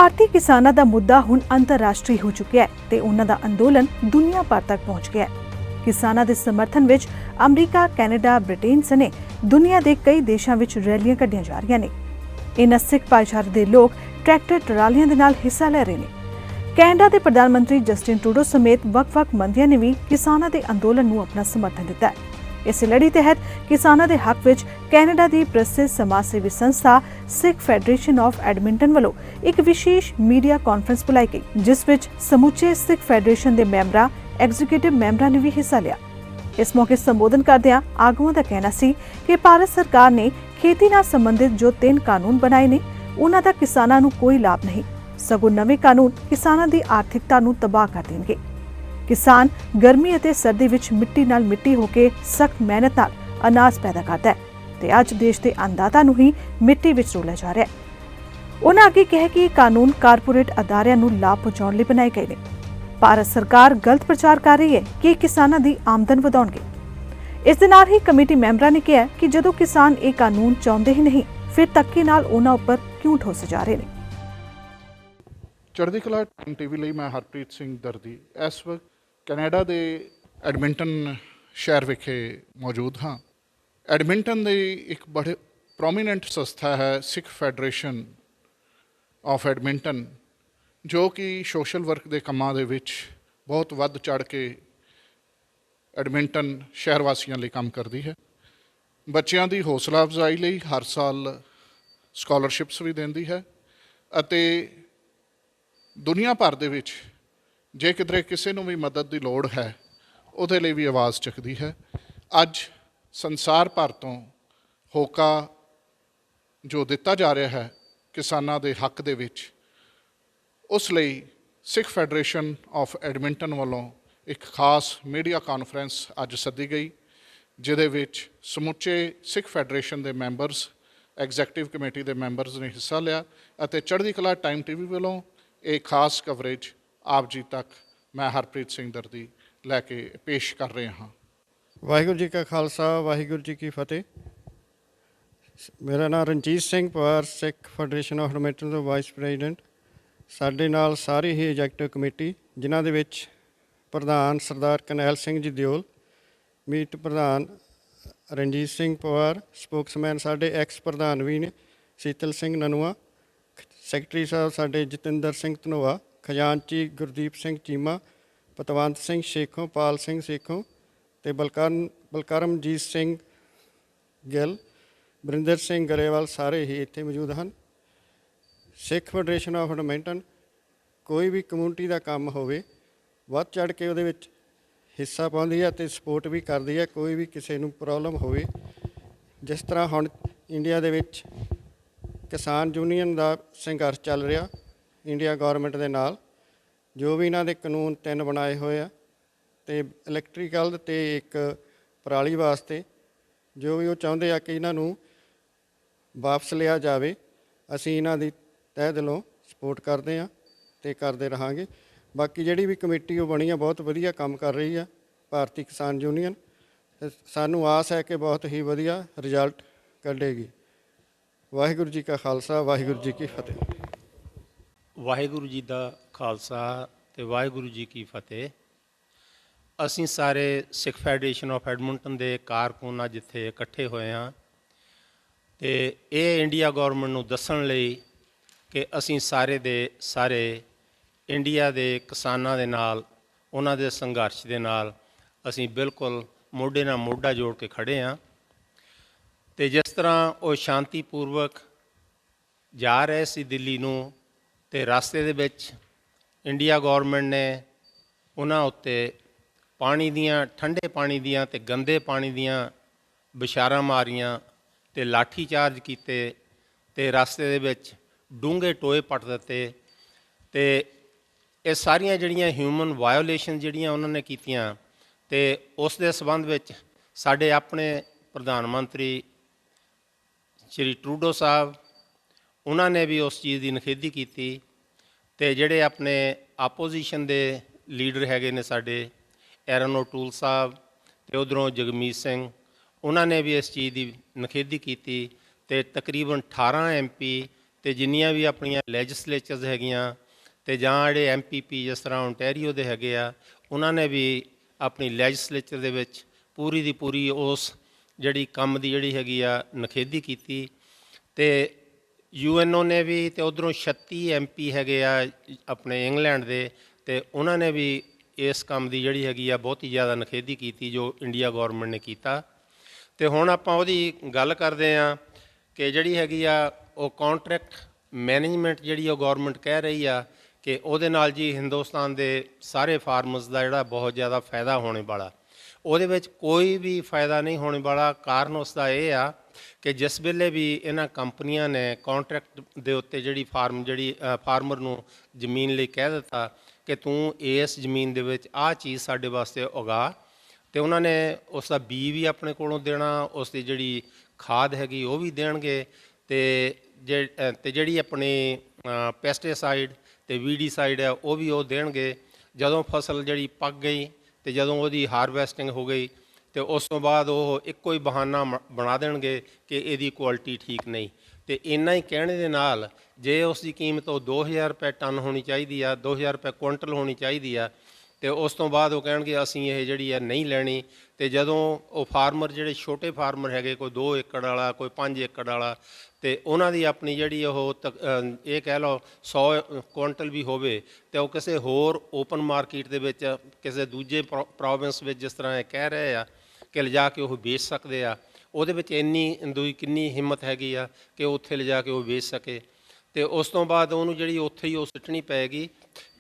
ਭਾਰਤੀ ਕਿਸਾਨਾਂ ਦਾ ਮੁੱਦਾ ਹੁਣ ਅੰਤਰਰਾਸ਼ਟਰੀ ਹੋ ਚੁੱਕਿਆ ਹੈ ਤੇ ਉਹਨਾਂ ਦਾ ਅੰਦੋਲਨ ਦੁਨੀਆ ਭਰ ਤੱਕ ਪਹੁੰਚ ਗਿਆ ਹੈ। ਕਿਸਾਨਾਂ ਦੇ ਸਮਰਥਨ ਵਿੱਚ ਅਮਰੀਕਾ, ਕੈਨੇਡਾ, ਬ੍ਰਿਟੇਨ ਸਣੇ ਦੁਨੀਆ ਦੇ ਕਈ ਦੇਸ਼ਾਂ ਵਿੱਚ ਰੈਲੀਆਂ ਕੱਢੀਆਂ ਜਾ ਰਹੀਆਂ ਨੇ। ਇਨ੍ਹਾਂ ਸਿੱਖ ਭਾਈਚਾਰੇ ਦੇ ਲੋਕ ਟਰੈਕਟਰ ਟਰਾਲੀਆਂ ਦੇ ਨਾਲ ਹਿੱਸਾ ਲੈ ਰਹੇ ਨੇ। ਕੈਨੇਡਾ ਦੇ ਪ੍ਰਧਾਨ ਮੰਤਰੀ ਜਸਟਿਨ ਟਰੂਡੋ ਸਮੇਤ ਵੱਖ-ਵੱਖ ਮੰਤਰੀਆਂ ਨੇ ਵੀ ਕਿਸਾਨਾਂ ਦੇ ਅੰਦੋਲਨ ਨੂੰ ਆਪਣਾ ਸਮਰਥਨ ਦਿੱਤਾ ਹੈ। ਇਸ ਲੜੀ ਤਹਿਤ ਕਿਸਾਨਾਂ ਦੇ ਹੱਕ ਵਿੱਚ ਕੈਨੇਡਾ ਦੀ ਪ੍ਰਸਿੱਧ ਸਮਾਜ ਸੇਵੀ ਸੰਸਥਾ ਸਿੱਖ ਫੈਡਰੇਸ਼ਨ ਆਫ ਐਡਮਿੰਟਨ ਵੱਲੋਂ ਇੱਕ ਵਿਸ਼ੇਸ਼ ਮੀਡੀਆ ਕਾਨਫਰੰਸ ਬੁਲਾਈ ਗਈ, ਜਿਸ ਵਿੱਚ ਸਮੁੱਚੇ ਸਿੱਖ ਫੈਡਰੇਸ਼ਨ ਦੇ ਮੈਂਬਰਾਂ, ਐਗਜ਼ੀਕਿਊਟਿਵ ਮੈਂਬਰਾਂ ਨੇ ਵੀ ਹਿੱਸਾ ਲਿਆ। ਇਸ ਮੌਕੇ ਸੰਬੋਧਨ ਕਰਦਿਆਂ ਆਗੂਆਂ ਦਾ ਕਹਿਣਾ ਸੀ ਕਿ ਭਾਰਤ ਸਰਕਾਰ ਨੇ ਖੇਤੀ ਨਾਲ ਸੰਬੰਧਿਤ ਜੋ 3 ਕਾਨੂੰਨ ਬਣਾਏ ਨੇ, ਉਹਨਾਂ ਦਾ ਕਿਸਾਨਾਂ ਨੂੰ ਕੋਈ ਲਾਭ ਨਹੀਂ, ਸਗੋਂ ਨਵੇਂ ਕਾਨੂੰਨ ਕਿਸਾਨਾਂ ਦੀ ਆਰਥਿਕਤਾ ਨੂੰ ਤਬਾਹ ਕਰ ਦੇਣਗੇ। ਕਿਸਾਨ ਗਰਮੀ ਅਤੇ ਸਰਦੀ ਵਿੱਚ ਮਿੱਟੀ ਨਾਲ ਮਿੱਟੀ ਹੋ ਕੇ ਸਖਤ ਮਿਹਨਤ ਨਾਲ ਅਨਾਜ ਪੈਦਾ ਕਰਦਾ ਹੈ ਤੇ ਅੱਜ ਦੇਸ਼ ਦੇ ਅੰਨਦਾਤਾ ਨੂੰ ਹੀ ਮਿੱਟੀ ਵਿੱਚ ਰੋਲਿਆ ਜਾ ਰਿਹਾ ਹੈ। ਉਹਨਾਂ ਅੱਗੇ ਕਿਹਾ ਕਿ ਇਹ ਕਾਨੂੰਨ ਕਾਰਪੋਰੇਟ ਅਦਾਰਿਆਂ ਨੂੰ ਲਾਭ ਪਹੁੰਚਾਉਣ ਲਈ ਬਣਾਏ ਗਏ ਨੇ। ਭਾਰਤ ਸਰਕਾਰ ਗਲਤ ਪ੍ਰਚਾਰ ਕਰ ਰਹੀ ਹੈ ਕਿ ਕਿਸਾਨਾਂ ਦੀ ਆਮਦਨ ਵਧਾਉਣਗੇ। ਇਸ ਦੇ ਨਾਲ ਹੀ ਕਮੇਟੀ ਮੈਂਬਰਾਂ ਨੇ ਕਿਹਾ ਕਿ ਜਦੋਂ ਕਿਸਾਨ ਇਹ ਕਾਨੂੰਨ ਚਾਹੁੰਦੇ ਹੀ ਨਹੀਂ, ਫਿਰ ਧੱਕੇ ਨਾਲ ਉਹਨਾਂ ਉੱਪਰ ਕਿਉਂ ਠੋਸੇ ਜਾ ਰਹੇ ਨੇ। ਚੜ੍ਹਦੀ ਕਲਾ ਟੀਵੀ ਲਈ ਮੈਂ ਹਰਪ੍ਰੀਤ ਸਿੰਘ ਦਰਦੀ ਇਸ ਵਕਤ ਕੈਨੇਡਾ ਦੇ ਐਡਮਿੰਟਨ ਸ਼ਹਿਰ ਵਿਖੇ ਮੌਜੂਦ ਹਾਂ। ਐਡਮਿੰਟਨ ਦੀ ਇੱਕ ਬੜੇ ਪ੍ਰੋਮੀਨੈਂਟ ਸੰਸਥਾ ਹੈ ਸਿੱਖ ਫੈਡਰੇਸ਼ਨ ਆਫ ਐਡਮਿੰਟਨ, ਜੋ ਕਿ ਸੋਸ਼ਲ ਵਰਕ ਦੇ ਕੰਮਾਂ ਦੇ ਵਿੱਚ ਬਹੁਤ ਵੱਧ ਚੜ੍ਹ ਕੇ ਐਡਮਿੰਟਨ ਸ਼ਹਿਰ ਵਾਸੀਆਂ ਲਈ ਕੰਮ ਕਰਦੀ ਹੈ। ਬੱਚਿਆਂ ਦੀ ਹੌਸਲਾ ਅਫਜ਼ਾਈ ਲਈ ਹਰ ਸਾਲ ਸਕਾਲਰਸ਼ਿਪਸ ਵੀ ਦਿੰਦੀ ਹੈ ਅਤੇ ਦੁਨੀਆ ਭਰ ਦੇ ਵਿੱਚ ਜੇ ਕਿਧਰੇ ਕਿਸੇ ਨੂੰ ਵੀ ਮਦਦ ਦੀ ਲੋੜ ਹੈ, ਉਹਦੇ ਲਈ ਵੀ ਆਵਾਜ਼ ਚੁੱਕਦੀ ਹੈ। ਅੱਜ ਸੰਸਾਰ ਭਰ ਤੋਂ ਹੋਕਾ ਜੋ ਦਿੱਤਾ ਜਾ ਰਿਹਾ ਹੈ ਕਿਸਾਨਾਂ ਦੇ ਹੱਕ ਦੇ ਵਿੱਚ, ਉਸ ਲਈ ਸਿੱਖ ਫੈਡਰੇਸ਼ਨ ਆਫ ਐਡਮਿੰਟਨ ਵੱਲੋਂ ਇੱਕ ਖਾਸ ਮੀਡੀਆ ਕਾਨਫਰੰਸ ਅੱਜ ਸੱਦੀ ਗਈ, ਜਿਹਦੇ ਵਿੱਚ ਸਮੁੱਚੇ ਸਿੱਖ ਫੈਡਰੇਸ਼ਨ ਦੇ ਮੈਂਬਰਸ, ਐਗਜ਼ੈਕਟਿਵ ਕਮੇਟੀ ਦੇ ਮੈਂਬਰਸ ਨੇ ਹਿੱਸਾ ਲਿਆ ਅਤੇ ਚੜ੍ਹਦੀ ਕਲਾ ਟਾਈਮ ਟੀਵੀ ਵੱਲੋਂ ਇਹ ਖਾਸ ਕਵਰੇਜ ਆਪ ਜੀ ਤੱਕ ਮੈਂ ਹਰਪ੍ਰੀਤ ਸਿੰਘ ਦਰਦੀ ਲੈ ਕੇ ਪੇਸ਼ ਕਰ ਰਿਹਾ ਹਾਂ। ਵਾਹਿਗੁਰੂ ਜੀ ਕਾ ਖਾਲਸਾ, ਵਾਹਿਗੁਰੂ ਜੀ ਕੀ ਫਤਿਹ। ਮੇਰਾ ਨਾਮ Ranjit Singh Pawar, Sikh federation of Edmonton ਦਾ ਵਾਈਸ ਪ੍ਰੈਜ਼ੀਡੈਂਟ। ਸਾਡੇ ਨਾਲ ਸਾਰੀ ਹੀ ਐਗਜ਼ੈਕਟਿਵ ਕਮੇਟੀ, ਜਿਨ੍ਹਾਂ ਦੇ ਵਿੱਚ ਪ੍ਰਧਾਨ ਸਰਦਾਰ ਕਰਨੈਲ ਸਿੰਘ ਜੀ ਦਿਓਲ, ਮੀਤ ਪ੍ਰਧਾਨ ਰਣਜੀਤ ਸਿੰਘ ਪਵਾਰ, ਸਪੋਕਸਮੈਨ ਸਾਡੇ ਐਕਸ ਪ੍ਰਧਾਨ ਵੀ ਨੇ ਸੀਤਲ ਸਿੰਘ ਨਨੂਆ, ਸੈਕਟਰੀ ਸਾਹਿਬ ਸਾਡੇ ਜਤਿੰਦਰ ਸਿੰਘ ਧਨੋਆ, ਖਜ਼ਾਨਚੀ ਗੁਰਦੀਪ ਸਿੰਘ ਚੀਮਾ, ਪਤਵੰਤ ਸਿੰਘ ਸ਼ੇਖੋਂ, ਪਾਲ ਸਿੰਘ ਸ਼ੇਖੋਂ ਅਤੇ ਬਲਕਰਮਜੀਤ ਸਿੰਘ ਗਿੱਲ, ਬਰਿੰਦਰ ਸਿੰਘ ਗਰੇਵਾਲ, ਸਾਰੇ ਹੀ ਇੱਥੇ ਮੌਜੂਦ ਹਨ। ਸਿੱਖ ਫੈਡਰੇਸ਼ਨ ਆਫ ਐਡਮਿੰਟਨ ਕੋਈ ਵੀ ਕਮਿਊਨਿਟੀ ਦਾ ਕੰਮ ਹੋਵੇ, ਵੱਧ ਚੜ੍ਹ ਕੇ ਉਹਦੇ ਵਿੱਚ ਹਿੱਸਾ ਪਾਉਂਦੀ ਹੈ ਅਤੇ ਸਪੋਰਟ ਵੀ ਕਰਦੀ ਹੈ। ਕੋਈ ਵੀ ਕਿਸੇ ਨੂੰ ਪ੍ਰੋਬਲਮ ਹੋਵੇ, ਜਿਸ ਤਰ੍ਹਾਂ ਹੁਣ ਇੰਡੀਆ ਦੇ ਵਿੱਚ ਕਿਸਾਨ ਯੂਨੀਅਨ ਦਾ ਸੰਘਰਸ਼ ਚੱਲ ਰਿਹਾ ਇੰਡੀਆ ਗੌਰਮੈਂਟ ਦੇ ਨਾਲ, ਜੋ ਵੀ ਇਹਨਾਂ ਦੇ ਕਾਨੂੰਨ 3 ਬਣਾਏ ਹੋਏ ਆ ਅਤੇ ਇਲੈਕਟ੍ਰੀਕਲ ਅਤੇ ਇੱਕ ਪਰਾਲੀ ਵਾਸਤੇ, ਜੋ ਵੀ ਉਹ ਚਾਹੁੰਦੇ ਆ ਕਿ ਇਹਨਾਂ ਨੂੰ ਵਾਪਸ ਲਿਆ ਜਾਵੇ, ਅਸੀਂ ਇਹਨਾਂ ਦੀ ਤਹਿ ਦਿਲੋਂ ਸਪੋਰਟ ਕਰਦੇ ਹਾਂ ਅਤੇ ਕਰਦੇ ਰਹਾਂਗੇ। ਬਾਕੀ ਜਿਹੜੀ ਵੀ ਕਮੇਟੀ ਉਹ ਬਣੀ ਆ, ਬਹੁਤ ਵਧੀਆ ਕੰਮ ਕਰ ਰਹੀ ਆ ਭਾਰਤੀ ਕਿਸਾਨ ਯੂਨੀਅਨ। ਸਾਨੂੰ ਆਸ ਹੈ ਕਿ ਬਹੁਤ ਹੀ ਵਧੀਆ ਰਿਜ਼ਲਟ ਕੱਢੇਗੀ। ਵਾਹਿਗੁਰੂ ਜੀ ਕਾ ਖਾਲਸਾ, ਵਾਹਿਗੁਰੂ ਜੀ ਕੀ ਫਤਿਹ। ਵਾਹਿਗੁਰੂ ਜੀ ਦਾ ਖਾਲਸਾ ਅਤੇ ਵਾਹਿਗੁਰੂ ਜੀ ਕੀ ਫਤਿਹ। ਅਸੀਂ ਸਾਰੇ ਸਿੱਖ ਫੈਡਰੇਸ਼ਨ ਆਫ ਐਡਮਿੰਟਨ ਦੇ ਕਾਰਕੁਨ ਅੱਜ ਇੱਥੇ ਇਕੱਠੇ ਹੋਏ ਹਾਂ ਅਤੇ ਇਹ ਇੰਡੀਆ ਗੌਰਮੈਂਟ ਨੂੰ ਦੱਸਣ ਲਈ ਕਿ ਅਸੀਂ ਸਾਰੇ ਦੇ ਸਾਰੇ ਇੰਡੀਆ ਦੇ ਕਿਸਾਨਾਂ ਦੇ ਨਾਲ, ਉਹਨਾਂ ਦੇ ਸੰਘਰਸ਼ ਦੇ ਨਾਲ ਅਸੀਂ ਬਿਲਕੁਲ ਮੋਢੇ ਨਾਲ ਮੋਢਾ ਜੋੜ ਕੇ ਖੜ੍ਹੇ ਹਾਂ। ਅਤੇ ਜਿਸ ਤਰ੍ਹਾਂ ਉਹ ਸ਼ਾਂਤੀਪੂਰਵਕ ਜਾ ਰਹੇ ਸੀ ਦਿੱਲੀ ਨੂੰ, ਅਤੇ ਰਸਤੇ ਦੇ ਵਿੱਚ ਇੰਡੀਆ ਗੌਰਮੈਂਟ ਨੇ ਉਹਨਾਂ ਉੱਤੇ ਪਾਣੀ ਦੀਆਂ, ਠੰਡੇ ਪਾਣੀ ਦੀਆਂ ਅਤੇ ਗੰਦੇ ਪਾਣੀ ਦੀਆਂ ਬਸ਼ਾਰਾਂ ਮਾਰੀਆਂ ਅਤੇ ਲਾਠੀ ਚਾਰਜ ਕੀਤੇ ਅਤੇ ਰਸਤੇ ਦੇ ਵਿੱਚ ਡੂੰਘੇ ਟੋਏ ਪੱਟ ਦਿੱਤੇ। ਅਤੇ ਇਹ ਸਾਰੀਆਂ ਜਿਹੜੀਆਂ ਹਿਊਮਨ ਵਾਇਓਲੇਸ਼ਨ ਜਿਹੜੀਆਂ ਉਹਨਾਂ ਨੇ ਕੀਤੀਆਂ, ਅਤੇ ਉਸ ਦੇ ਸੰਬੰਧ ਵਿੱਚ ਸਾਡੇ ਆਪਣੇ ਪ੍ਰਧਾਨ ਮੰਤਰੀ ਸ਼੍ਰੀ ਟਰੂਡੋ ਸਾਹਿਬ, ਉਹਨਾਂ ਨੇ ਵੀ ਉਸ ਚੀਜ਼ ਦੀ ਨਿਖੇਧੀ ਕੀਤੀ ਅਤੇ ਜਿਹੜੇ ਆਪਣੇ ਆਪੋਜੀਸ਼ਨ ਦੇ ਲੀਡਰ ਹੈਗੇ ਨੇ ਸਾਡੇ ਐਰਨ ਓਟੂਲ ਸਾਹਿਬ ਅਤੇ ਉੱਧਰੋਂ ਜਗਮੀਤ ਸਿੰਘ, ਉਹਨਾਂ ਨੇ ਵੀ ਇਸ ਚੀਜ਼ ਦੀ ਨਿਖੇਧੀ ਕੀਤੀ ਅਤੇ ਤਕਰੀਬਨ 18 MP ਤੇ ਜਿੰਨੀਆਂ ਵੀ ਆਪਣੀਆਂ ਲੈਜਿਸਲੇਚਰਸ ਹੈਗੀਆਂ ਤੇ ਜਾਂ ਜਿਹੜੇ MPP ਜਿਸ ਤਰ੍ਹਾਂ ਓਨਟਾਰੀਓ ਦੇ ਹੈਗੇ ਆ, ਉਹਨਾਂ ਨੇ ਵੀ ਆਪਣੀ ਲੈਜਿਸਲੇਚਰ ਦੇ ਵਿੱਚ ਪੂਰੀ ਦੀ ਪੂਰੀ ਉਸ ਜਿਹੜੀ ਕੰਮ ਦੀ ਜਿਹੜੀ ਹੈਗੀ ਆ ਨਿਖੇਧੀ ਕੀਤੀ। ਤੇ UNO ਨੇ ਵੀ ਤੇ ਉੱਧਰੋਂ 36 MP ਹੈਗੇ ਆ ਆਪਣੇ ਇੰਗਲੈਂਡ ਦੇ, ਤੇ ਉਹਨਾਂ ਨੇ ਵੀ ਇਸ ਕੰਮ ਦੀ ਜਿਹੜੀ ਹੈਗੀ ਆ ਬਹੁਤ ਹੀ ਜ਼ਿਆਦਾ ਨਿਖੇਧੀ ਕੀਤੀ ਜੋ ਇੰਡੀਆ ਗੌਰਮੈਂਟ ਨੇ ਕੀਤਾ। ਤੇ ਹੁਣ ਆਪਾਂ ਉਹਦੀ ਗੱਲ ਕਰਦੇ ਹਾਂ ਕਿ ਜਿਹੜੀ ਹੈਗੀ ਆ ਉਹ ਕੰਟਰੈਕਟ ਮੈਨੇਜਮੈਂਟ ਜਿਹੜੀ ਉਹ ਗੌਰਮੈਂਟ ਕਹਿ ਰਹੀ ਆ ਕਿ ਉਹਦੇ ਨਾਲ ਜੀ ਹਿੰਦੁਸਤਾਨ ਦੇ ਸਾਰੇ ਫਾਰਮਰਸ ਦਾ ਜਿਹੜਾ ਬਹੁਤ ਜ਼ਿਆਦਾ ਫਾਇਦਾ ਹੋਣੇ ਵਾਲਾ, ਉਹਦੇ ਵਿੱਚ ਕੋਈ ਵੀ ਫਾਇਦਾ ਨਹੀਂ ਹੋਣੇ ਵਾਲਾ। ਕਾਰਨ ਉਸ ਦਾ ਇਹ ਆ ਕਿ ਜਿਸ ਵੇਲੇ ਵੀ ਇਹਨਾਂ ਕੰਪਨੀਆਂ ਨੇ ਕੰਟਰੈਕਟ ਦੇ ਉੱਤੇ ਜਿਹੜੀ ਫਾਰਮਰ ਨੂੰ ਜ਼ਮੀਨ ਲਈ ਕਹਿ ਦਿੱਤਾ ਕਿ ਤੂੰ ਇਸ ਜ਼ਮੀਨ ਦੇ ਵਿੱਚ ਆਹ ਚੀਜ਼ ਸਾਡੇ ਵਾਸਤੇ ਉਗਾ, ਤੇ ਉਹਨਾਂ ਨੇ ਉਸ ਦਾ ਬੀ ਵੀ ਆਪਣੇ ਕੋਲੋਂ ਦੇਣਾ, ਉਸ ਦੀ ਜਿਹੜੀ ਖਾਦ ਹੈਗੀ ਉਹ ਵੀ ਦੇਣਗੇ, ਤੇ ਜਿਹੜੀ ਆਪਣੀ ਪੈਸਟੀਸਾਈਡ ਤੇ ਵੀਡੀਸਾਈਡ ਹੈ ਉਹ ਵੀ ਉਹ ਦੇਣਗੇ। ਜਦੋਂ ਫਸਲ ਜਿਹੜੀ ਪੱਕ ਗਈ ਤੇ ਜਦੋਂ ਉਹਦੀ ਹਾਰਵੈਸਟਿੰਗ ਹੋ ਗਈ ਤੇ ਉਸ ਤੋਂ ਬਾਅਦ ਉਹ ਇੱਕੋ ਹੀ ਬਹਾਨਾ ਬਣਾ ਦੇਣਗੇ ਕਿ ਇਹਦੀ ਕੁਆਲਿਟੀ ਠੀਕ ਨਹੀਂ। ਤੇ ਇੰਨਾ ਹੀ ਕਹਿਣੇ ਦੇ ਨਾਲ ਜੇ ਉਸ ਦੀ ਕੀਮਤ ਉਹ 2000 ਰੁਪਏ ਟਨ ਹੋਣੀ ਚਾਹੀਦੀ ਆ, 2000 ਰੁਪਏ ਕੁਇੰਟਲ ਹੋਣੀ ਚਾਹੀਦੀ ਆ, ਤੇ ਉਸ ਤੋਂ ਬਾਅਦ ਉਹ ਕਹਿਣਗੇ ਅਸੀਂ ਇਹ ਜਿਹੜੀ ਆ ਨਹੀਂ ਲੈਣੀ। ਤੇ ਜਦੋਂ ਉਹ ਫਾਰਮਰ ਜਿਹੜੇ ਛੋਟੇ ਫਾਰਮਰ ਹੈਗੇ, ਕੋਈ 2 ਏਕੜ ਵਾਲਾ, ਕੋਈ 5 ਏਕੜ ਵਾਲਾ, ਤੇ ਉਹਨਾਂ ਦੀ ਆਪਣੀ ਜਿਹੜੀ ਉਹ ਇਹ ਕਹਿ ਲਓ 100 ਕੁਇੰਟਲ ਵੀ ਹੋਵੇ ਤੇ ਉਹ ਕਿਸੇ ਹੋਰ ਓਪਨ ਮਾਰਕੀਟ ਦੇ ਵਿੱਚ ਕਿਸੇ ਦੂਜੇ ਪ੍ਰੋਵਿੰਸ ਵਿੱਚ ਜਿਸ ਤਰ੍ਹਾਂ ਇਹ ਕਹਿ ਰਹੇ ਆ ਕਿ ਲਿਜਾ ਕੇ ਉਹ ਵੇਚ ਸਕਦੇ ਆ, ਉਹਦੇ ਵਿੱਚ ਇੰਨੀ ਕਿੰਨੀ ਹਿੰਮਤ ਹੈਗੀ ਆ ਕਿ ਉੱਥੇ ਲਿਜਾ ਕੇ ਉਹ ਵੇਚ ਸਕੇ। ਤੇ ਉਸ ਤੋਂ ਬਾਅਦ ਉਹਨੂੰ ਜਿਹੜੀ ਉੱਥੇ ਹੀ ਉਹ ਸੁੱਟਣੀ ਪਏਗੀ,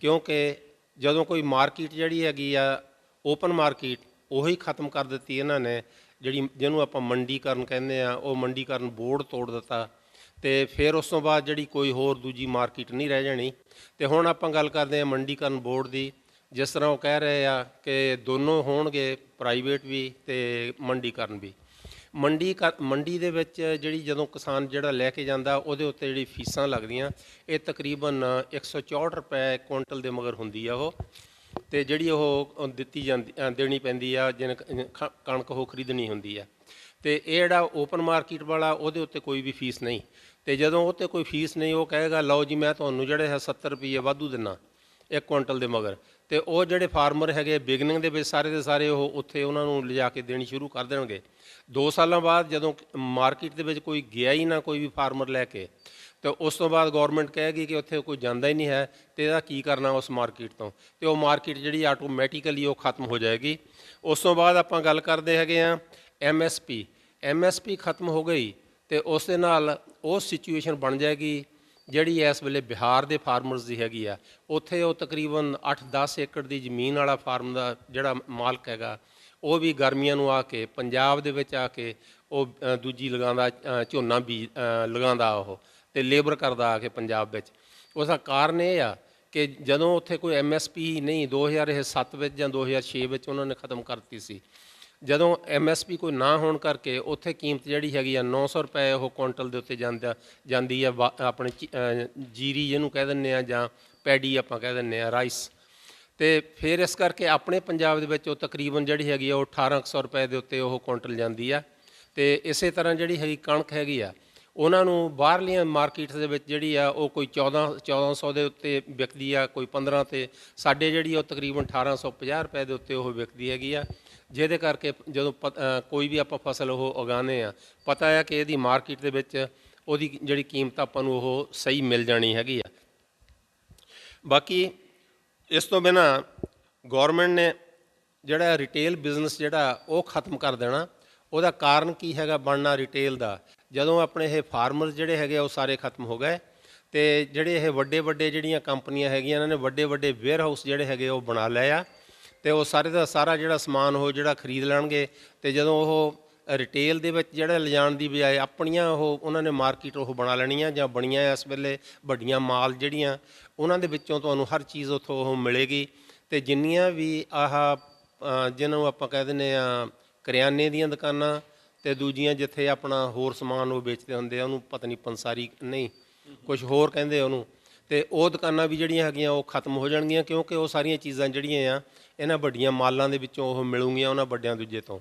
ਕਿਉਂਕਿ ਜਦੋਂ ਕੋਈ ਮਾਰਕੀਟ ਜਿਹੜੀ ਹੈਗੀ ਆ ਓਪਨ ਮਾਰਕੀਟ ਉਹੀ ਖਤਮ ਕਰ ਦਿੱਤੀ ਇਹਨਾਂ ਨੇ, ਜਿਹਨੂੰ ਆਪਾਂ ਮੰਡੀਕਰਨ ਕਹਿੰਦੇ ਆ, ਉਹ ਮੰਡੀਕਰਨ ਬੋਰਡ ਤੋੜ ਦਿੱਤਾ। ਤੇ ਫਿਰ ਉਸ ਤੋਂ ਬਾਅਦ ਜਿਹੜੀ ਕੋਈ ਹੋਰ ਦੂਜੀ ਮਾਰਕੀਟ ਨਹੀਂ ਰਹਿ ਜਾਣੀ। ਤੇ ਹੁਣ ਆਪਾਂ ਗੱਲ ਕਰਦੇ ਹਾਂ ਮੰਡੀਕਰਨ ਬੋਰਡ ਦੀ। ਜਿਸ ਤਰ੍ਹਾਂ ਉਹ ਕਹਿ ਰਹੇ ਆ ਕਿ ਦੋਨੋਂ ਹੋਣਗੇ, ਪ੍ਰਾਈਵੇਟ ਵੀ ਤੇ ਮੰਡੀਕਰਨ ਵੀ। ਮੰਡੀ ਦੇ ਵਿੱਚ ਜਿਹੜੀ ਜਦੋਂ ਕਿਸਾਨ ਜਿਹੜਾ ਲੈ ਕੇ ਜਾਂਦਾ ਉਹਦੇ ਉੱਤੇ ਜਿਹੜੀ ਫੀਸਾਂ ਲੱਗਦੀਆਂ ਇਹ ਤਕਰੀਬਨ 164 ਰੁਪਏ ਕੁਇੰਟਲ ਦੇ ਮਗਰ ਹੁੰਦੀ ਆ ਉਹ, ਤੇ ਜਿਹੜੀ ਉਹ ਦੇਣੀ ਪੈਂਦੀ ਆ ਜਿਨ ਕਣਕ ਉਹ ਖਰੀਦਣੀ ਹੁੰਦੀ ਆ। ਤੇ ਇਹ ਜਿਹੜਾ ਓਪਨ ਮਾਰਕੀਟ ਵਾਲਾ ਉਹਦੇ ਉੱਤੇ ਕੋਈ ਵੀ ਫੀਸ ਨਹੀਂ। ਤੇ ਜਦੋਂ ਉਹ 'ਤੇ ਕੋਈ ਫੀਸ ਨਹੀਂ, ਉਹ ਕਹੇਗਾ ਲਓ ਜੀ ਮੈਂ ਤੁਹਾਨੂੰ ਜਿਹੜੇ ਹੈ 70 ਰੁਪਏ ਵਾਧੂ ਦਿੰਦਾ 1 ਕੁਇੰਟਲ ਦੇ ਮਗਰ। ਤੇ ਉਹ ਜਿਹੜੇ ਫਾਰਮਰ ਹੈਗੇ ਬਿਗਨਿੰਗ ਦੇ ਵਿੱਚ ਸਾਰੇ ਦੇ ਸਾਰੇ ਉਹ ਉੱਥੇ ਉਹਨਾਂ ਨੂੰ ਲਿਜਾ ਕੇ ਦੇਣੀ ਸ਼ੁਰੂ ਕਰ ਦੇਣਗੇ। 2 ਸਾਲਾਂ ਬਾਅਦ ਜਦੋਂ ਮਾਰਕੀਟ ਦੇ ਵਿੱਚ ਕੋਈ ਗਿਆ ਹੀ ਨਾ ਕੋਈ ਵੀ ਫਾਰਮਰ ਲੈ ਕੇ, ਤੇ ਉਸ ਤੋਂ ਬਾਅਦ ਗੌਰਮੈਂਟ ਕਹੇਗੀ ਕਿ ਉੱਥੇ ਕੋਈ ਜਾਂਦਾ ਹੀ ਨਹੀਂ ਹੈ, ਤੇ ਇਹਦਾ ਕੀ ਕਰਨਾ ਉਸ ਮਾਰਕੀਟ ਤੋਂ, ਤੇ ਉਹ ਮਾਰਕੀਟ ਜਿਹੜੀ ਆਟੋਮੈਟੀਕਲੀ ਉਹ ਖਤਮ ਹੋ ਜਾਏਗੀ। ਉਸ ਤੋਂ ਬਾਅਦ ਆਪਾਂ ਗੱਲ ਕਰਦੇ ਹੈਗੇ ਆ MSP ਖਤਮ ਹੋ ਗਈ, ਤੇ ਉਸ ਦੇ ਨਾਲ ਉਹ ਸਿਚੁਏਸ਼ਨ ਬਣ ਜਾਏਗੀ ਜਿਹੜੀ ਇਸ ਵੇਲੇ ਬਿਹਾਰ ਦੇ ਫਾਰਮਰਸ ਦੀ ਹੈਗੀ ਆ। ਉੱਥੇ ਉਹ ਤਕਰੀਬਨ 8-10 ਏਕੜ ਦੀ ਜ਼ਮੀਨ ਵਾਲਾ ਫਾਰਮ ਦਾ ਜਿਹੜਾ ਮਾਲਕ ਹੈਗਾ ਉਹ ਵੀ ਗਰਮੀਆਂ ਨੂੰ ਆ ਕੇ ਪੰਜਾਬ ਦੇ ਵਿੱਚ ਆ ਕੇ ਉਹ ਦੂਜੀ ਲਗਾਉਂਦਾ, ਝੋਨਾ ਲਗਾਉਂਦਾ ਉਹ, ਤੇ ਲੇਬਰ ਕਰਦਾ ਆ ਕੇ ਪੰਜਾਬ ਵਿੱਚ। ਉਸ ਦਾ ਕਾਰਨ ਇਹ ਆ ਕਿ ਜਦੋਂ ਉੱਥੇ ਕੋਈ MSP ਨਹੀਂ, 2007 ਵਿੱਚ ਜਾਂ 2006 ਵਿੱਚ ਉਹਨਾਂ ਨੇ ਖ਼ਤਮ ਕਰਤੀ ਸੀ। ਜਦੋਂ MSP ਕੋਈ ਨਾ ਹੋਣ ਕਰਕੇ ਉੱਥੇ ਕੀਮਤ ਜਿਹੜੀ ਹੈਗੀ ਆ 900 ਰੁਪਏ ਉਹ ਕੁਇੰਟਲ ਦੇ ਉੱਤੇ ਜਾਂਦੀ ਆ ਆਪਣੇ ਜੀਰੀ ਜਿਹਨੂੰ ਕਹਿ ਦਿੰਦੇ ਆ, ਜਾਂ ਪੈਡੀ ਆਪਾਂ ਕਹਿ ਦਿੰਦੇ ਆ, ਰਾਈਸ। ਤੇ ਫਿਰ ਇਸ ਕਰਕੇ ਆਪਣੇ ਪੰਜਾਬ ਦੇ ਵਿੱਚ ਉਹ ਤਕਰੀਬਨ ਜਿਹੜੀ ਹੈਗੀ ਆ ਉਹ 1800 ਰੁਪਏ ਦੇ ਉੱਤੇ ਉਹ ਕੁਇੰਟਲ ਜਾਂਦੀ ਆ। ਤੇ ਇਸੇ ਤਰ੍ਹਾਂ ਜਿਹੜੀ ਹੈਗੀ ਕਣਕ ਹੈਗੀ ਆ ਉਹਨਾਂ ਨੂੰ ਬਾਹਰਲੀਆਂ ਮਾਰਕੀਟਸ ਦੇ ਵਿੱਚ ਜਿਹੜੀ ਆ ਉਹ ਕੋਈ 1400 ਦੇ ਉੱਤੇ ਵਿਕਦੀ ਆ, ਕੋਈ 15 ਤੇ ਸਾਡੇ ਜਿਹੜੀ ਉਹ ਤਕਰੀਬਨ 1850 ਰੁਪਏ ਦੇ ਉੱਤੇ ਉਹ ਵਿਕਦੀ ਹੈਗੀ ਆ। ਜਿਹਦੇ ਕਰਕੇ ਜਦੋਂ ਕੋਈ ਵੀ ਆਪਾਂ ਫਸਲ ਉਹ ਉਗਾਉਂਦੇ ਆ, ਪਤਾ ਹੈ ਕਿ ਇਹਦੀ ਮਾਰਕੀਟ ਦੇ ਵਿੱਚ ਉਹਦੀ ਜਿਹੜੀ ਕੀਮਤ ਆਪਾਂ ਨੂੰ ਉਹ ਸਹੀ ਮਿਲ ਜਾਣੀ ਹੈਗੀ ਆ। ਬਾਕੀ ਇਸ ਤੋਂ ਬਿਨਾਂ ਗੌਰਮੈਂਟ ਨੇ ਜਿਹੜਾ ਰਿਟੇਲ ਬਿਜ਼ਨਸ ਜਿਹੜਾ ਉਹ ਖਤਮ ਕਰ ਦੇਣਾ। ਉਹਦਾ ਕਾਰਨ ਕੀ ਹੈਗਾ ਬਣਨਾ ਰਿਟੇਲ ਦਾ? ਜਦੋਂ ਆਪਣੇ ਇਹ ਫਾਰਮਰਸ ਜਿਹੜੇ ਹੈਗੇ ਉਹ ਸਾਰੇ ਖਤਮ ਹੋ ਗਏ, ਤੇ ਜਿਹੜੇ ਇਹ ਵੱਡੇ ਜਿਹੜੀਆਂ ਕੰਪਨੀਆਂ ਹੈਗੀਆਂ ਇਹਨਾਂ ਨੇ ਵੱਡੇ ਵੇਅਰ ਹਾਊਸ ਜਿਹੜੇ ਹੈਗੇ ਉਹ ਬਣਾ ਲਏ ਆ, ਤੇ ਉਹ ਸਾਰੇ ਦਾ ਸਾਰਾ ਜਿਹੜਾ ਸਮਾਨ ਉਹ ਜਿਹੜਾ ਖਰੀਦ ਲੈਣਗੇ। ਤੇ ਜਦੋਂ ਉਹ ਰਿਟੇਲ ਦੇ ਵਿੱਚ ਜਿਹੜਾ ਲਿਜਾਣ ਦੀ ਬਜਾਏ ਆਪਣੀਆਂ ਉਹਨਾਂ ਨੇ ਮਾਰਕੀਟ ਉਹ ਬਣਾ ਲੈਣੀਆਂ, ਜਾਂ ਬਣੀਆਂ ਇਸ ਵੇਲੇ ਵੱਡੀਆਂ ਮਾਲ ਜਿਹੜੀਆਂ ਉਹਨਾਂ ਦੇ ਵਿੱਚੋਂ ਤੁਹਾਨੂੰ ਹਰ ਚੀਜ਼ ਉੱਥੋਂ ਉਹ ਮਿਲੇਗੀ। ਤੇ ਜਿੰਨੀਆਂ ਵੀ ਜਿਹਨਾਂ ਨੂੰ ਆਪਾਂ ਕਹਿ ਦਿੰਦੇ ਆ ਕਰਿਆਨੇ ਦੀਆਂ ਦੁਕਾਨਾਂ, ਤੇ ਦੂਜੀਆਂ ਜਿੱਥੇ ਆਪਣਾ ਹੋਰ ਸਮਾਨ ਉਹ ਵੇਚਦੇ ਹੁੰਦੇ ਆ, ਉਹਨੂੰ ਪਤਾ ਨਹੀਂ ਪੰਸਾਰੀ ਨਹੀਂ ਕੁਝ ਹੋਰ ਕਹਿੰਦੇ ਉਹਨੂੰ, ਤੇ ਉਹ ਦੁਕਾਨਾਂ ਵੀ ਜਿਹੜੀਆਂ ਹੈਗੀਆਂ ਉਹ ਖਤਮ ਹੋ ਜਾਣਗੀਆਂ, ਕਿਉਂਕਿ ਉਹ ਸਾਰੀਆਂ ਚੀਜ਼ਾਂ ਜਿਹੜੀਆਂ ਆ ਇਹਨਾਂ ਵੱਡੀਆਂ ਮਾਲਾਂ ਦੇ ਵਿੱਚੋਂ ਉਹ ਮਿਲੂਗੀਆਂ ਉਹਨਾਂ ਵੱਡਿਆਂ ਦੂਜੇ ਤੋਂ।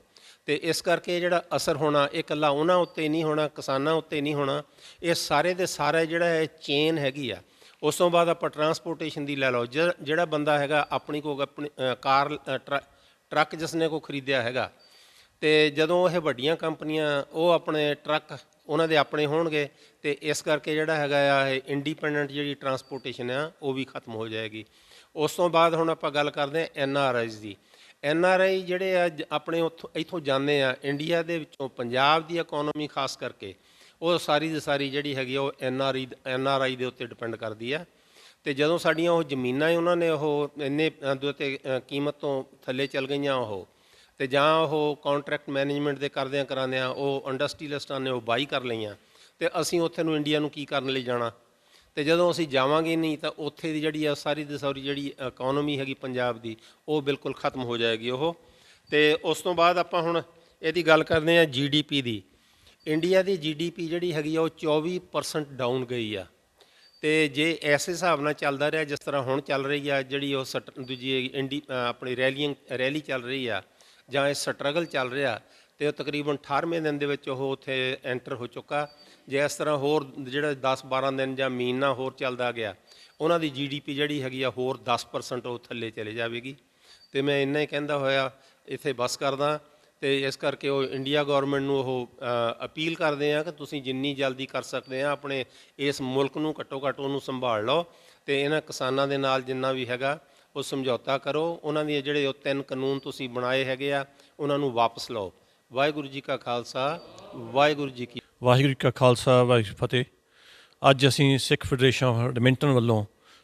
ਤੇ ਇਸ ਕਰਕੇ ਜਿਹੜਾ ਅਸਰ ਹੋਣਾ ਇਹ ਇਕੱਲਾ ਉਹਨਾਂ ਉੱਤੇ ਨਹੀਂ ਹੋਣਾ, ਕਿਸਾਨਾਂ ਉੱਤੇ ਨਹੀਂ ਹੋਣਾ, ਇਹ ਸਾਰੇ ਦੇ ਸਾਰਾ ਜਿਹੜਾ ਇਹ ਚੇਨ ਹੈਗੀ ਆ। ਉਸ ਤੋਂ ਬਾਅਦ ਆਪਾਂ ਟਰਾਂਸਪੋਰਟੇਸ਼ਨ ਦੀ ਲੈ ਲਓ, ਜਿਹੜਾ ਬੰਦਾ ਹੈਗਾ ਆਪਣੀ ਕਾਰ ਟਰੱਕ ਜਿਸਨੇ ਕੋ ਖਰੀਦਿਆ ਹੈਗਾ, ਤੇ ਜਦੋਂ ਇਹ ਵੱਡੀਆਂ ਕੰਪਨੀਆਂ ਉਹ ਆਪਣੇ ਟਰੱਕ ਉਹਨਾਂ ਦੇ ਆਪਣੇ ਹੋਣਗੇ, ਤੇ ਇਸ ਕਰਕੇ ਜਿਹੜਾ ਹੈਗਾ ਆ ਇਹ ਇੰਡੀਪੈਂਡੈਂਟ ਜਿਹੜੀ ਟਰਾਂਸਪੋਰਟੇਸ਼ਨ ਆ ਉਹ ਵੀ ਖਤਮ ਹੋ ਜਾਏਗੀ। ਉਸ ਤੋਂ ਬਾਅਦ ਹੁਣ ਆਪਾਂ ਗੱਲ ਕਰਦੇ ਹਾਂ NRIs ਦੀ। NRI ਜਿਹੜੇ ਆ ਆਪਣੇ ਇੱਥੋਂ ਜਾਂਦੇ ਆ ਇੰਡੀਆ ਦੇ ਵਿੱਚੋਂ, ਪੰਜਾਬ ਦੀ ਇਕੋਨਮੀ ਖਾਸ ਕਰਕੇ ਉਹ ਸਾਰੀ ਦੀ ਸਾਰੀ ਜਿਹੜੀ ਹੈਗੀ ਉਹ NRI ਦੇ ਉੱਤੇ ਡਿਪੈਂਡ ਕਰਦੀ ਆ। ਤੇ ਜਦੋਂ ਸਾਡੀਆਂ ਉਹ ਜ਼ਮੀਨਾਂ ਉਹਨਾਂ ਨੇ ਉਹ ਇੰਨੇ ਦੇ ਉੱਤੇ ਕੀਮਤ ਤੋਂ ਥੱਲੇ ਚੱਲ ਗਈਆਂ ਉਹ, ਤੇ ਜਾਂ ਉਹ ਕੰਟਰੈਕਟ ਮੈਨੇਜਮੈਂਟ ਦੇ ਕਰਦਿਆਂ ਕਰਾਉਂਦਿਆਂ ਉਹ ਇੰਡਸਟਰੀਅਲਿਸਟਾਂ ਨੇ ਉਹ ਬਾਈ ਕਰ ਲਈਆਂ, ਤੇ ਅਸੀਂ ਉੱਥੇ ਨੂੰ ਇੰਡੀਆ ਨੂੰ ਕੀ ਕਰਨ ਲਈ ਜਾਣਾ। ਤੇ ਜਦੋਂ ਅਸੀਂ ਜਾਵਾਂਗੇ ਨਹੀਂ ਤਾਂ ਉੱਥੇ ਦੀ ਜਿਹੜੀ ਆ ਸਾਰੀ ਦੀ ਸਾਰੀ ਜਿਹੜੀ ਇਕੋਨਮੀ ਹੈਗੀ ਪੰਜਾਬ ਦੀ ਉਹ ਬਿਲਕੁਲ ਖਤਮ ਹੋ ਜਾਏਗੀ ਉਹ। ਤੇ ਉਸ ਤੋਂ ਬਾਅਦ ਆਪਾਂ ਹੁਣ ਇਹਦੀ ਗੱਲ ਕਰਦੇ ਹਾਂ GDP ਦੀ। ਇੰਡੀਆ ਦੀ GDP ਜਿਹੜੀ ਹੈਗੀ ਆ ਉਹ 24% ਡਾਊਨ ਗਈ ਆ। ਤੇ ਜੇ ਇਸ ਹਿਸਾਬ ਨਾਲ ਚੱਲਦਾ ਰਿਹਾ ਜਿਸ ਤਰ੍ਹਾਂ ਹੁਣ ਚੱਲ ਰਹੀ ਆ, ਜਿਹੜੀ ਉਹ ਦੂਜੀ ਆਪਣੀ ਰੈਲੀ ਚੱਲ ਰਹੀ ਆ ਜਾਂ ਇਹ ਸਟਰਗਲ ਚੱਲ ਰਿਹਾ, ਤੇ ਉਹ ਤਕਰੀਬਨ 18ਵੇਂ ਦਿਨ ਦੇ ਵਿੱਚ ਉਹ ਉੱਥੇ ਐਂਟਰ ਹੋ ਚੁੱਕਾ। ਜੇ ਇਸ ਤਰ੍ਹਾਂ ਹੋਰ ਜਿਹੜਾ 10-12 ਦਿਨ ਜਾਂ ਮਹੀਨਾ ਹੋਰ ਚੱਲਦਾ ਗਿਆ, ਉਹਨਾਂ ਦੀ GDP ਜਿਹੜੀ ਹੈਗੀ ਆ ਹੋਰ 10% ਉਹ ਥੱਲੇ ਚਲੇ ਜਾਵੇਗੀ। ਤੇ ਮੈਂ ਇੰਨਾ ਹੀ ਕਹਿੰਦਾ ਹੋਇਆ ਇੱਥੇ ਬਸ ਕਰਦਾ। ਤੇ ਇਸ ਕਰਕੇ ਉਹ ਇੰਡੀਆ ਗੌਰਮੈਂਟ ਨੂੰ ਉਹ ਅਪੀਲ ਕਰਦੇ ਆ ਕਿ ਤੁਸੀਂ ਜਿੰਨੀ ਜਲਦੀ ਕਰ ਸਕਦੇ ਆ ਆਪਣੇ ਇਸ ਮੁਲਕ ਨੂੰ ਘੱਟੋ ਘੱਟ ਉਹਨੂੰ ਸੰਭਾਲ ਲਓ, ਤੇ ਇਹਨਾਂ ਕਿਸਾਨਾਂ ਦੇ ਨਾਲ ਜਿੰਨਾ ਵੀ ਹੈਗਾ ਉਹ ਸਮਝੌਤਾ ਕਰੋ। ਉਹਨਾਂ ਦੇ ਜਿਹੜੇ ਉਹ 3 ਕਾਨੂੰਨ ਤੁਸੀਂ ਬਣਾਏ ਹੈਗੇ ਆ ਉਹਨਾਂ ਨੂੰ ਵਾਪਸ ਲਓ। ਵਾਹਿਗੁਰੂ ਜੀ ਕਾ ਖਾਲਸਾ, ਵਾਹਿਗੁਰੂ ਜੀ ਕੀ ਵਾਹਿਗੁਰੂ ਜੀ ਕਾ ਖਾਲਸਾ, ਵਾਹਿਗੁਰੂ ਫਤਿਹ। ਅੱਜ ਅਸੀਂ ਸਿੱਖ ਫੈਡਰੇਸ਼ਨ ਆਫ ਐਡਮਿੰਟਨ ਵੱਲੋਂ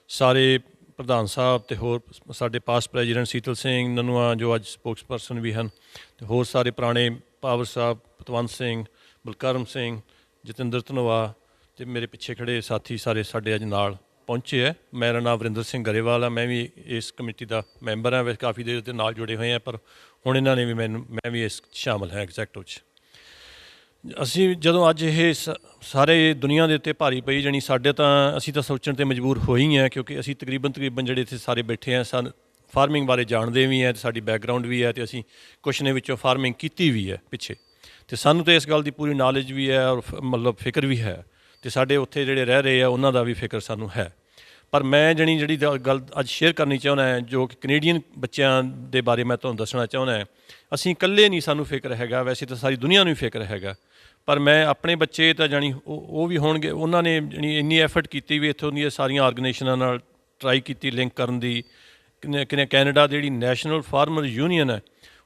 ਸਾਰੇ ਪ੍ਰਧਾਨ ਸਾਹਿਬ ਤੇ ਹੋਰ ਸਾਡੇ ਪਾਸਟ ਪ੍ਰੈਜ਼ੀਡੈਂਟ ਸੀਤਲ ਸਿੰਘ ਨਨੂਆ ਜੋ ਅੱਜ ਸਪੋਕਸਪਰਸਨ ਵੀ ਹਨ, ਤੇ ਹੋਰ ਸਾਰੇ ਪੁਰਾਣੇ ਪਾਵਰ ਸਾਹਿਬ, ਪਤਵੰਤ ਸਿੰਘ, ਬਲਕਰਮ ਸਿੰਘ, ਜਤਿੰਦਰ ਧਨੋਆ ਤੇ ਮੇਰੇ ਪਿੱਛੇ ਖੜੇ ਸਾਥੀ ਸਾਰੇ ਸਾਡੇ ਅੱਜ ਨਾਲ ਪਹੁੰਚੇ ਹੈ। ਮੇਰਾ ਨਾਮ ਵਰਿੰਦਰ ਸਿੰਘ ਗਰੇਵਾਲ ਆ, ਮੈਂ ਵੀ ਇਸ ਕਮੇਟੀ ਦਾ ਮੈਂਬਰ ਹਾਂ। ਵੈਸੇ ਕਾਫੀ ਦੇਰ ਦੇ ਨਾਲ ਜੁੜੇ ਹੋਏ ਹਾਂ, ਪਰ ਹੁਣ ਇਹਨਾਂ ਨੇ ਵੀ ਮੈਂ ਵੀ ਇਸ ਸ਼ਾਮਲ ਹਾਂ ਐਗਜ਼ੈਕਟਿਵ 'ਚ। ਅਸੀਂ ਜਦੋਂ ਅੱਜ ਇਹ ਸਾਰੇ ਦੁਨੀਆ ਦੇ ਉੱਤੇ ਭਾਰੀ ਪਈ ਜਾਣੀ ਸਾਡੇ ਤਾਂ ਅਸੀਂ ਤਾਂ ਸੋਚਣ 'ਤੇ ਮਜਬੂਰ ਹੋਏ ਹੀ ਹਾਂ, ਕਿਉਂਕਿ ਅਸੀਂ ਤਕਰੀਬਨ ਜਿਹੜੇ ਇੱਥੇ ਸਾਰੇ ਬੈਠੇ ਹਾਂ ਸਾਨੂੰ ਫਾਰਮਿੰਗ ਬਾਰੇ ਜਾਣਦੇ ਵੀ ਹੈ, ਤੇ ਸਾਡੀ ਬੈਕਗਰਾਊਂਡ ਵੀ ਹੈ, ਤੇ ਅਸੀਂ ਕੁਛ ਨੇ ਵਿੱਚੋਂ ਫਾਰਮਿੰਗ ਕੀਤੀ ਵੀ ਹੈ ਪਿੱਛੇ, ਤੇ ਸਾਨੂੰ ਤਾਂ ਇਸ ਗੱਲ ਦੀ ਪੂਰੀ ਨੌਲੇਜ ਵੀ ਹੈ ਔਰ ਮਤਲਬ ਫਿਕਰ ਵੀ ਹੈ, ਤੇ ਸਾਡੇ ਉੱਥੇ ਜਿਹੜੇ ਰਹਿ ਰਹੇ ਆ ਉਹਨਾਂ ਦਾ ਵੀ ਫਿਕਰ ਸਾਨੂੰ ਹੈ। ਪਰ ਮੈਂ ਜਿਹੜੀ ਗੱਲ ਅੱਜ ਸ਼ੇਅਰ ਕਰਨੀ ਚਾਹੁੰਦਾ ਹੈ, ਜੋ ਕਿ ਕੈਨੇਡੀਅਨ ਬੱਚਿਆਂ ਦੇ ਬਾਰੇ ਮੈਂ ਤੁਹਾਨੂੰ ਦੱਸਣਾ ਚਾਹੁੰਦਾ ਹੈ। ਅਸੀਂ ਇਕੱਲੇ ਨਹੀਂ ਸਾਨੂੰ ਫਿਕਰ ਹੈਗਾ, ਵੈਸੇ ਤਾਂ ਸਾਰੀ ਦੁਨੀਆ ਨੂੰ ਵੀ ਫਿਕਰ ਹੈਗਾ, ਪਰ ਮੈਂ ਆਪਣੇ ਬੱਚੇ ਤਾਂ ਜਾਣੀ ਉਹ ਵੀ ਹੋਣਗੇ, ਉਹਨਾਂ ਨੇ ਜਾਣੀ ਇੰਨੀ ਐਫਰਟ ਕੀਤੀ ਵੀ ਇੱਥੋਂ ਦੀਆਂ ਸਾਰੀਆਂ ਆਰਗੇਨਾਈਜੇਸ਼ਨਾਂ ਨਾਲ ਟਰਾਈ ਕੀਤੀ ਲਿੰਕ ਕਰਨ ਦੀ। ਕੈਨੇਡਾ ਦੀ ਜਿਹੜੀ ਨੈਸ਼ਨਲ ਫਾਰਮਰ ਯੂਨੀਅਨ ਹੈ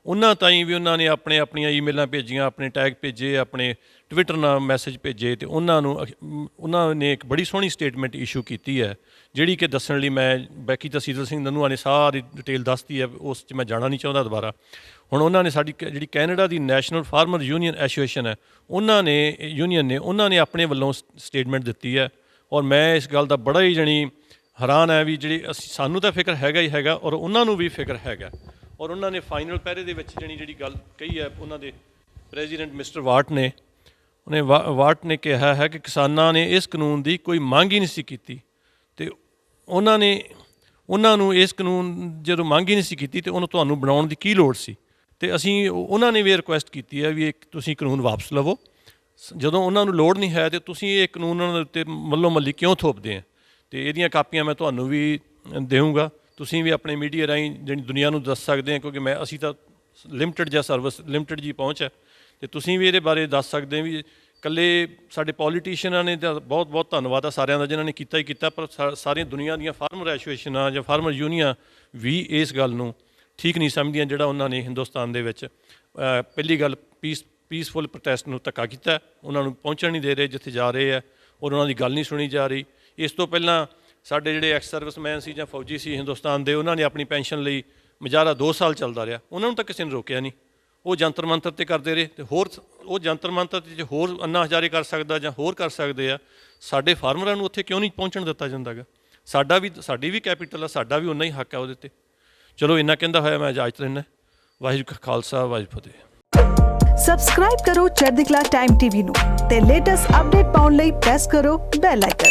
ਉਹਨਾਂ ਤਾਈਂ ਵੀ ਉਹਨਾਂ ਨੇ ਆਪਣੀਆਂ ਈਮੇਲਾਂ ਭੇਜੀਆਂ, ਆਪਣੇ ਟੈਗ ਭੇਜੇ, ਆਪਣੇ ਟਵਿੱਟਰ ਨਾਲ ਮੈਸੇਜ ਭੇਜੇ, ਤੇ ਉਹਨਾਂ ਨੇ ਇੱਕ ਬੜੀ ਸੋਹਣੀ ਸਟੇਟਮੈਂਟ ਇਸ਼ੂ ਕੀਤੀ ਹੈ, ਜਿਹੜੀ ਕਿ ਦੱਸਣ ਲਈ ਮੈਂ ਬਾਕੀ ਤਾਂ ਸੀਤਲ ਸਿੰਘ ਨਨੂਆ ਨੇ ਸਾਰੀ ਡਿਟੇਲ ਦੱਸਤੀ ਹੈ, ਉਸ 'ਚ ਮੈਂ ਜਾਣਾ ਨਹੀਂ ਚਾਹੁੰਦਾ ਦੁਬਾਰਾ। ਹੁਣ ਉਹਨਾਂ ਨੇ ਸਾਡੀ ਜਿਹੜੀ ਕੈਨੇਡਾ ਦੀ ਨੈਸ਼ਨਲ ਫਾਰਮਰ ਯੂਨੀਅਨ ਐਸੋਸੀਏਸ਼ਨ ਹੈ ਉਹਨਾਂ ਨੇ ਆਪਣੇ ਵੱਲੋਂ ਸਟੇਟਮੈਂਟ ਦਿੱਤੀ ਹੈ, ਔਰ ਮੈਂ ਇਸ ਗੱਲ ਦਾ ਬੜਾ ਹੀ ਜਾਣੀ ਹੈਰਾਨ ਹੈ ਵੀ ਸਾਨੂੰ ਤਾਂ ਫਿਕਰ ਹੈਗਾ ਹੀ ਹੈਗਾ ਔਰ ਉਹਨਾਂ ਨੂੰ ਵੀ ਫਿਕਰ ਹੈਗਾ। ਔਰ ਉਹਨਾਂ ਨੇ ਫਾਈਨਲ ਪੈਰੇ ਦੇ ਵਿੱਚ ਜਿਹੜੀ ਗੱਲ ਕਹੀ ਹੈ, ਉਹਨਾਂ ਦੇ ਪ੍ਰੈਜ਼ੀਡੈਂਟ ਮਿਸਟਰ ਵਾਟ ਨੇ ਕਿਹਾ ਹੈ ਕਿ ਕਿਸਾਨਾਂ ਨੇ ਇਸ ਕਾਨੂੰਨ ਦੀ ਕੋਈ ਮੰਗ ਹੀ ਨਹੀਂ ਸੀ ਕੀਤੀ, ਤੇ ਉਹਨਾਂ ਨੂੰ ਇਸ ਕਾਨੂੰਨ ਜਦੋਂ ਮੰਗ ਹੀ ਨਹੀਂ ਸੀ ਕੀਤੀ ਤੇ ਉਹਨੂੰ ਤੁਹਾਨੂੰ ਬਣਾਉਣ ਦੀ ਕੀ ਲੋੜ ਸੀ। ਤੇ ਉਹਨਾਂ ਨੇ ਵੀ ਰਿਕੁਐਸਟ ਕੀਤੀ ਹੈ ਵੀ ਤੁਸੀਂ ਕਾਨੂੰਨ ਵਾਪਸ ਲਵੋ, ਜਦੋਂ ਉਹਨਾਂ ਨੂੰ ਲੋੜ ਨਹੀਂ ਹੈ ਤੇ ਤੁਸੀਂ ਇਹ ਕਾਨੂੰਨ ਉਹਨਾਂ ਦੇ ਉੱਤੇ ਮੱਲੋ ਮੱਲੀ ਕਿਉਂ ਥੋਪਦੇ ਆ। ਤੇ ਇਹਦੀਆਂ ਕਾਪੀਆਂ ਮੈਂ ਤੁਹਾਨੂੰ ਵੀ ਦੇਵਾਂਗਾ, ਤੁਸੀਂ ਵੀ ਆਪਣੇ ਮੀਡੀਆ ਰਾਹੀਂ ਜਿਹੜੀ ਦੁਨੀਆ ਨੂੰ ਦੱਸ ਸਕਦੇ ਆ, ਕਿਉਂਕਿ ਅਸੀਂ ਤਾਂ ਲਿਮਟਿਡ ਜੀ ਪਹੁੰਚ ਹੈ, ਤੇ ਤੁਸੀਂ ਵੀ ਇਹਦੇ ਬਾਰੇ ਦੱਸ ਸਕਦੇ ਵੀ ਇਕੱਲੇ ਸਾਡੇ ਪੋਲੀਟੀਸ਼ੀਅਨਾਂ ਨੇ ਤਾਂ ਬਹੁਤ ਬਹੁਤ ਧੰਨਵਾਦ ਆ ਸਾਰਿਆਂ ਦਾ ਜਿਨ੍ਹਾਂ ਨੇ ਕੀਤਾ ਹੀ ਕੀਤਾ, ਪਰ ਸਾਰੀਆਂ ਦੁਨੀਆ ਦੀਆਂ ਫਾਰਮਰ ਐਸੋਸੀਏਸ਼ਨਾਂ ਜਾਂ ਫਾਰਮਰ ਯੂਨੀਅਨਾਂ ਵੀ ਇਸ ਗੱਲ ਨੂੰ ਠੀਕ ਨਹੀਂ ਸਮਝਦੀਆਂ ਜਿਹੜਾ ਉਹਨਾਂ ਨੇ ਹਿੰਦੁਸਤਾਨ ਦੇ ਵਿੱਚ ਪਹਿਲੀ ਗੱਲ ਪੀਸਫੁਲ ਪ੍ਰੋਟੈਸਟ ਨੂੰ ਧੱਕਾ ਕੀਤਾ, ਉਹਨਾਂ ਨੂੰ ਪਹੁੰਚਣ ਨਹੀਂ ਦੇ ਰਹੇ ਜਿੱਥੇ ਜਾ ਰਹੇ ਆ, ਔਰ ਉਹਨਾਂ ਦੀ ਗੱਲ ਨਹੀਂ ਸੁਣੀ ਜਾ ਰਹੀ। ਇਸ ਤੋਂ ਪਹਿਲਾਂ ਸਾਡੇ ਜਿਹੜੇ ਐਕਸ ਸਰਵਿਸਮੈਨ ਸੀ ਜਾਂ ਫੌਜੀ ਸੀ ਹਿੰਦੁਸਤਾਨ ਦੇ, ਉਹਨਾਂ ਨੇ ਆਪਣੀ ਪੈਨਸ਼ਨ ਲਈ ਮੁਜ਼ਾਹਰਾ 2 ਸਾਲ ਚੱਲਦਾ ਰਿਹਾ, ਉਹਨਾਂ ਨੂੰ ਤਾਂ ਕਿਸੇ ਨੇ ਰੋਕਿਆ ਨਹੀਂ, ਉਹ ਜੰਤਰ ਮੰਤਰ 'ਤੇ ਕਰਦੇ ਰਹੇ। ਤੇ ਹੋਰ ਉਹ ਜੰਤਰ ਮੰਤਰ 'ਤੇ ਜੇ ਹੋਰ ਅੰਨਾ ਹਜ਼ਾਰੇ ਕਰ ਸਕਦਾ ਜਾਂ ਹੋਰ ਕਰ ਸਕਦੇ ਆ, ਸਾਡੇ ਫਾਰਮਰਾਂ ਨੂੰ ਉੱਥੇ ਕਿਉਂ ਨਹੀਂ ਪਹੁੰਚਣ ਦਿੱਤਾ ਜਾਂਦਾ ਗਾ। ਸਾਡੀ ਵੀ ਕੈਪੀਟਲ ਆ, ਸਾਡਾ ਵੀ ਉਨਾ ਹੀ ਹੱਕ ਆ ਉਹਦੇ 'ਤੇ। ਚਲੋ ਇੰਨਾ ਕਹਿੰਦਾ ਹੋਇਆ ਮੈਂ ਇਜਾਜ਼ਤ ਲੈਂਦਾ। ਵਾਹਿਗੁਰੂ ਕਾ ਖਾਲਸਾ, ਵਾਹਿਗੁਰੂ ਫਤਿਹ। ਸਬਸਕ੍ਰਾਈਬ ਕਰੋ ਚੜ੍ਹਦੀ ਕਲਾ ਟਾਈਮ ਟੀਵੀ ਨੂੰ ਤੇ ਲੇਟੈਸਟ ਅਪਡੇਟ ਪਾਉਣ ਲਈ ਪ੍ਰੈਸ ਕਰੋ ਬੈਲ ਆਈਕਨ।